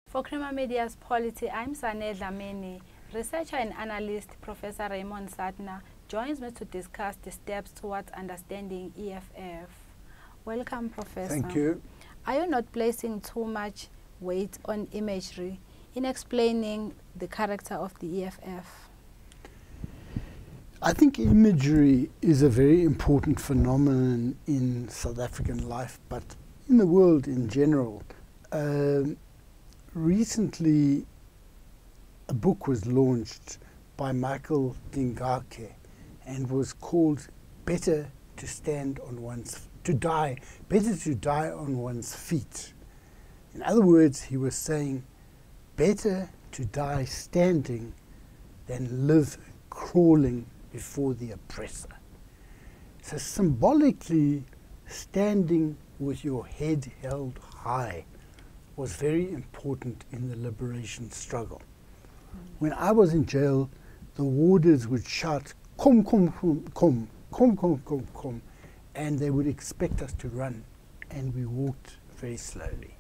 For Creamer Media's Polity, I'm Sane Dhlamini. Researcher and analyst Professor Raymond Suttner joins me to discuss the steps towards understanding EFF. Welcome, Professor. Thank you. Are you not placing too much weight on imagery in explaining the character of the EFF? I think imagery is a very important phenomenon in South African life, but in the world in general. Recently, a book was launched by Michael Dingake and was called Better to Die on One's Feet. In other words, he was saying, better to die standing than live crawling before the oppressor. So symbolically, standing with your head held high was very important in the liberation struggle. When I was in jail, the warders would shout, "Kom, kom, kom, kom, kom, kom, kom, kom," and they would expect us to run, and we walked very slowly.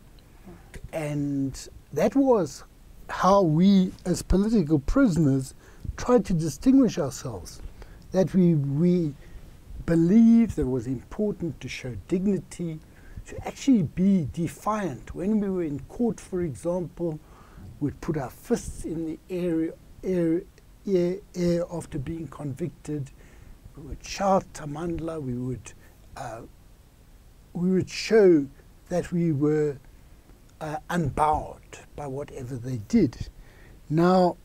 And that was how we, as political prisoners, tried to distinguish ourselves, that we believed that it was important to show dignity, to actually be defiant. When we were in court, for example, we'd put our fists in the air after being convicted. We would shout Tamandla. We would show that we were unbowed by whatever they did. Now,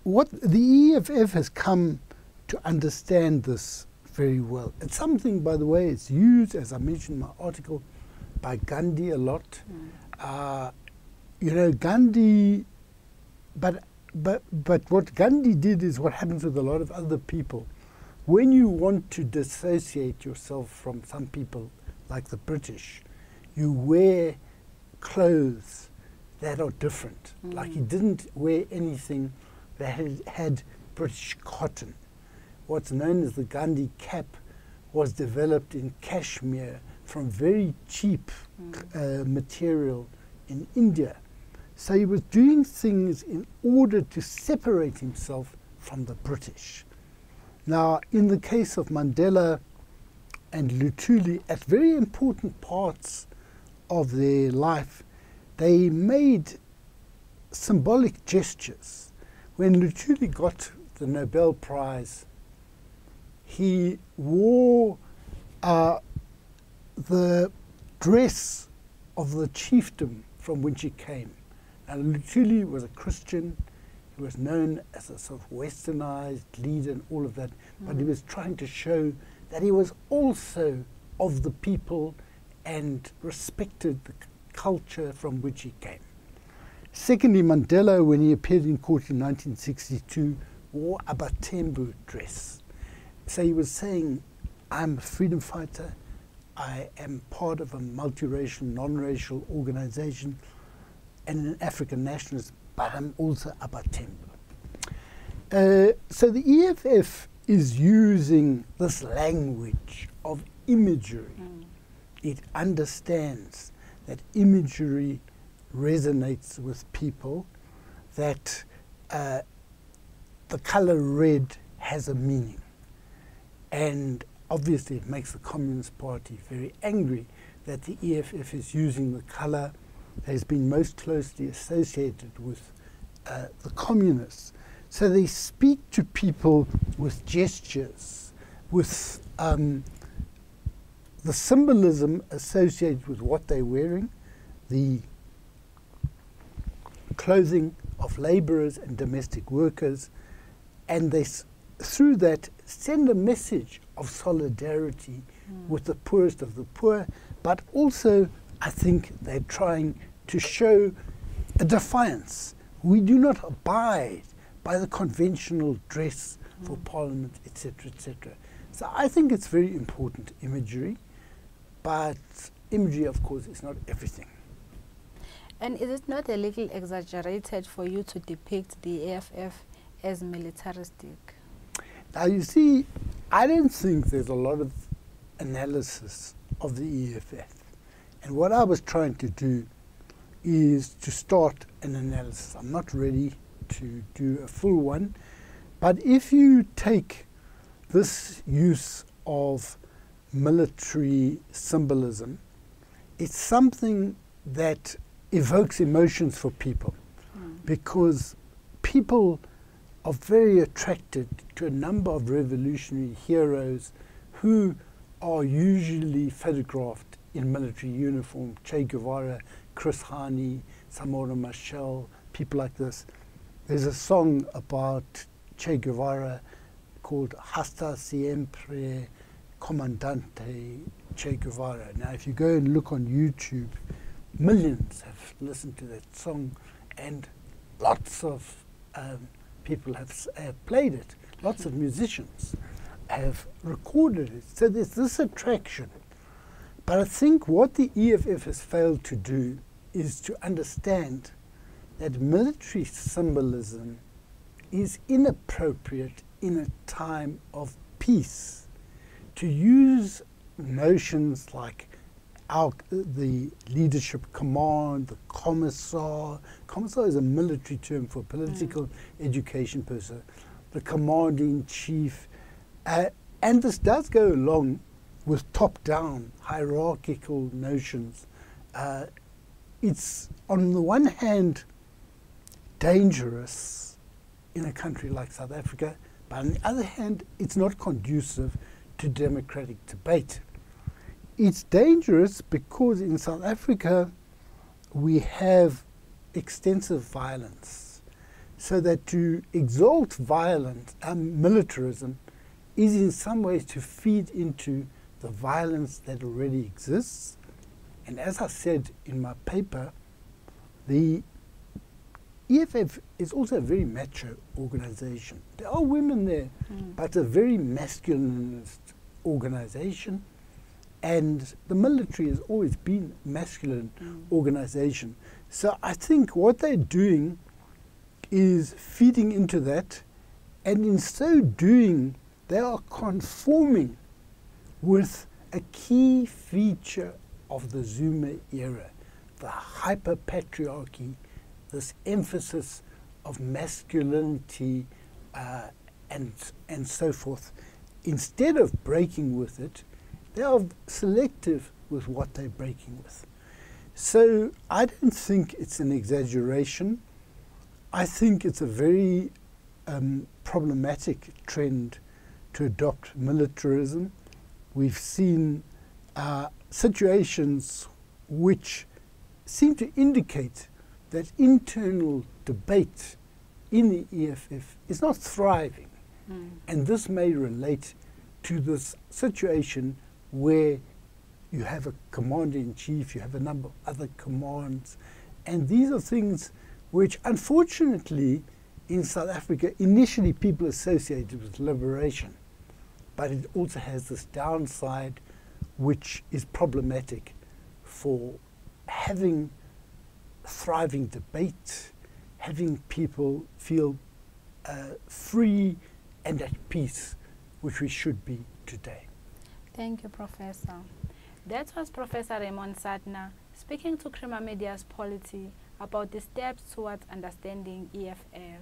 what the EFF has come to understand this very well. It's something, by the way, it's used, as I mentioned in my article, by Gandhi a lot. You know, Gandhi, but what Gandhi did is what happens with a lot of other people. When you want to dissociate yourself from some people, like the British, you wear clothes that are different. Like he didn't wear anything that had British cotton. What's known as the Gandhi cap was developed in Kashmir from very cheap material in India. So he was doing things in order to separate himself from the British. Now, in the case of Mandela and Luthuli, at very important parts of their life, they made symbolic gestures. When Luthuli got the Nobel Prize, he wore the dress of the chiefdom from which he came. And Luthuli was a Christian. He was known as a sort of westernized leader and all of that, but he was trying to show that he was also of the people and respected the culture from which he came. Secondly, Mandela, when he appeared in court in 1962, wore a Batembu dress. So he was saying, I'm a freedom fighter, I am part of a multiracial, non-racial organization, and an African nationalist, but I'm also a Batembu. So the EFF is using this language of imagery. It understands that imagery resonates with people, that the color red has a meaning. And obviously it makes the Communist Party very angry that the EFF is using the color that has been most closely associated with the communists. So they speak to people with gestures, with the symbolism associated with what they're wearing, the clothing of laborers and domestic workers, and they, through that, send a message of solidarity with the poorest of the poor, but also, I think, they're trying to show a defiance. We do not abide by the conventional dress for Parliament, etc., etc. So I think it's very important imagery, but imagery, of course, is not everything. And is it not a little exaggerated for you to depict the EFF as militaristic? Now, you see, I don't think there's a lot of analysis of the EFF. And what I was trying to do is to start an analysis. I'm not ready to do a full one, but if you take this use of military symbolism, it's something that evokes emotions for people, because people are very attracted to a number of revolutionary heroes who are usually photographed in military uniform. Che Guevara, Chris Hani, Samora Machel, people like this. There's a song about Che Guevara called Hasta Siempre Comandante Che Guevara. Now, if you go and look on YouTube, millions have listened to that song, and lots of people have played it. Lots of musicians have recorded it. So there's this attraction. But I think what the EFF has failed to do is to understand that military symbolism is inappropriate in a time of peace. To use notions like the leadership command, the commissar. Commissar is a military term for political education person. The commander-in-chief. And this does go along with top-down hierarchical notions. It's, on the one hand, dangerous in a country like South Africa, but on the other hand, it's not conducive to democratic debate. It's dangerous because in South Africa we have extensive violence, so that to exalt violence and militarism is in some ways to feed into the violence that already exists. And as I said in my paper, the EFF is also a very macho organization. There are women there, but a very masculinist organization. And the military has always been a masculine organization. So I think what they're doing is feeding into that, and in so doing, they are conforming with a key feature of the Zuma era, the hyper-patriarchy, this emphasis of masculinity and so forth. Instead of breaking with it, they are selective with what they're breaking with. So I don't think it's an exaggeration. I think it's a very problematic trend to adopt militarism. We've seen situations which seem to indicate that internal debate in the EFF is not thriving. And this may relate to this situation where you have a commander-in-chief, you have a number of other commands, and these are things which, unfortunately, in South Africa, initially people associated with liberation, but it also has this downside which is problematic for having thriving debate, having people feel free and at peace, which we should be today. Thank you, Professor. That was Professor Raymond Suttner speaking to Creamer Media's Polity about the steps towards understanding EFF.